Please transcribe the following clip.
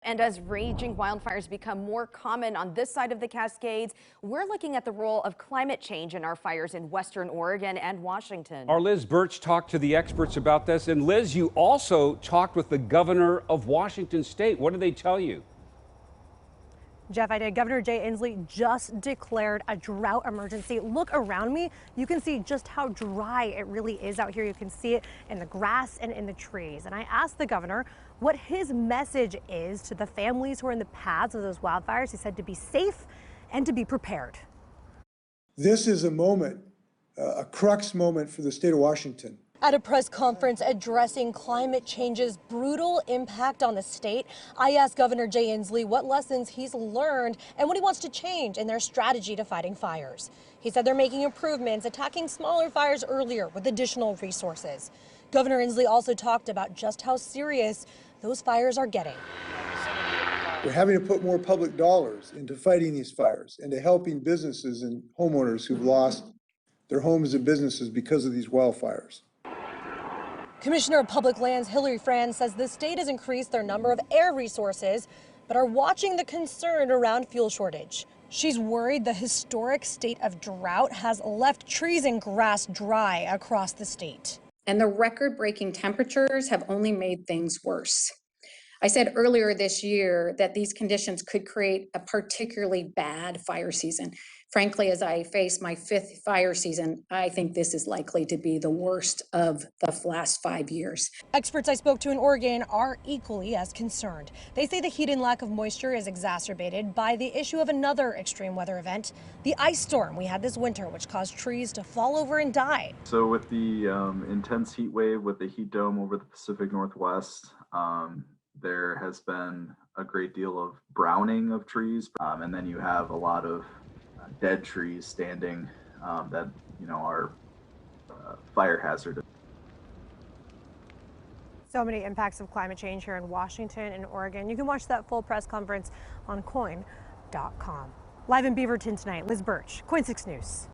And as raging wildfires become more common on this side of the Cascades, we're looking at the role of climate change in our fires in Western Oregon and Washington. Our Liz Birch talked to the experts about this. And Liz, you also talked with the governor of Washington State. What did they tell you? Jeff, I did. Governor Jay Inslee just declared a drought emergency. Look around me. You can see just how dry it really is out here. You can see it in the grass and in the trees. And I asked the governor what his message is to the families who are in the paths of those wildfires. He said to be safe and to be prepared. This is a moment, a crux moment for the state of Washington. At a press conference addressing climate change's brutal impact on the state, I asked Governor Jay Inslee what lessons he's learned and what he wants to change in their strategy to fighting fires. He said they're making improvements, attacking smaller fires earlier with additional resources. Governor Inslee also talked about just how serious those fires are getting. We're having to put more public dollars into fighting these fires and to helping businesses and homeowners who've lost their homes and businesses because of these wildfires. Commissioner of Public Lands Hillary Franz says the state has increased their number of air resources, but are watching the concern around fuel shortage. She's worried the historic state of drought has left trees and grass dry across the state. And the record-breaking temperatures have only made things worse. I said earlier this year that these conditions could create a particularly bad fire season. Frankly, as I face my 5th fire season, I think this is likely to be the worst of the last 5 years. Experts I spoke to in Oregon are equally as concerned. They say the heat and lack of moisture is exacerbated by the issue of another extreme weather event, the ice storm we had this winter, which caused trees to fall over and die. So with the intense heat wave with the heat dome over the Pacific Northwest, there has been a great deal of browning of trees, and then you have a lot of dead trees standing that are fire hazard. So many impacts of climate change here in Washington and Oregon. You can watch that full press conference on KOIN.com. Live in Beaverton tonight, Liz Birch, KOIN 6 News.